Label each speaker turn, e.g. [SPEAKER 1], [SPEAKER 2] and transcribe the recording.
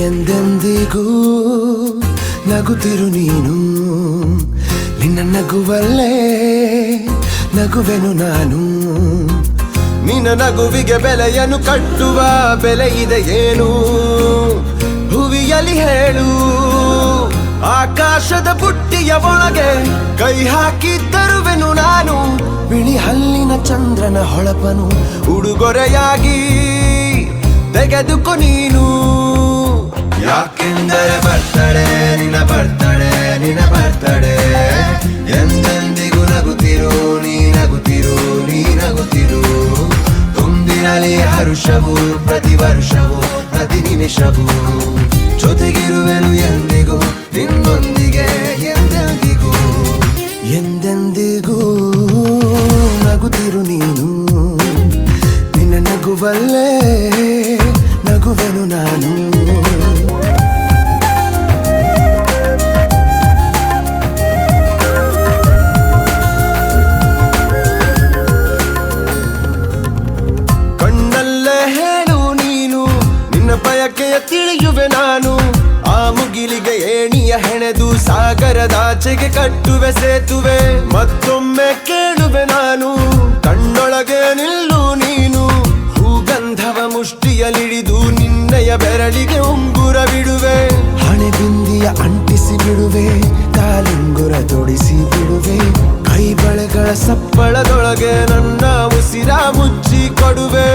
[SPEAKER 1] ಎಂದೆಂದಿಗೂ ನಗುತ್ತಿರು ನೀನು, ನಿನ್ನ ನಗುವಲ್ಲೇ ನಗುವೆನು ನಾನು. ನಿನ್ನ ನಗುವಿಗೆ ಬೆಲೆಯನ್ನು ಕಟ್ಟುವ ಬೆಲೆ ಇದೆ ಏನು, ಭುವಿಯಲ್ಲಿ ಹೇಳು. ಆಕಾಶದ ಬುಟ್ಟಿಯ ಒಳಗೆ ಕೈ ಹಾಕಿ ತರುವೆನು ನಾನು, ಬಿಳಿ ಹಲ್ಲಿನ ಚಂದ್ರನ ಹೊಳಪನು ಉಡುಗೊರೆಯಾಗಿ ತೆಗೆದುಕೊ ನೀನು. ಯಾಕೆಂದರೆ ಬರ್ತಡೆ ನಿನ್ನ ಬರ್ತಡೆ ನಿನ್ನ ಬರ್ತಡೆ, ಎಂದೆಂದಿಗೂ ನಗುತ್ತಿರು ನೀ ನಗುತ್ತಿರು ನೀ ನಗುತ್ತಿರು. ತುಂಬಿರಲಿ ಹರುಷವು ಪ್ರತಿ ವರ್ಷವೂ ಪ್ರತಿ ನಿಮಿಷವೂ, ಜೊತೆಗಿರುವೆನು ಎಂದಿಗೂ ನಿನ್ನೊಂದಿಗೆ ಎಂದೆಂದಿಗೂ. ಎಂದೆಂದಿಗೂ ನಗುತ್ತಿರು ನೀನು, ನಿನ್ನ ನಗುವಲ್ಲೇ ನಗುವೆನು ನಾನು. ಕಣ್ಣಲ್ಲೇ ಹೇಳು ನೀನು ನಿನ್ನ ಬಯಕೆಯ ತಿಳಿಯುವೆ ನಾನು. ಆ ಮುಗಿಲಿಗೆ ಏಣಿಯ ಹೆಣೆದು ಸಾಗರದಾಚೆಗೆ ಕಟ್ಟುವೆ ಸೇತುವೆ. ಮತ್ತೊಮ್ಮೆ ಕೇಳುವೆ ನಾನು, ಕಣ್ಣೊಳಗೆ ನಿಲ್ಲು ನೀನು. ಹೂಗಂಧವ ಮುಷ್ಟಿಯಲಿಡಿದು ನಿನ್ನಯ ಬೆರಳಿಗೆ ಉಂಗುರ ಬಿಡುವೆ. ಹಣೆ ಬಿಂದಿಯ ಅಂಟಿಸಿ ಬಿಡುವೆ, ಕಾಲಿಂಗುರ ತೊಡಿಸಿ ಬಿಡುವೆ. ಕೈ ಬಳೆಗಳ ಸಪ್ಪಳದೊಳಗೆ ನನ್ನ ಉಸಿರ ಮುಚ್ಚಿ ಕೊಡುವೆ.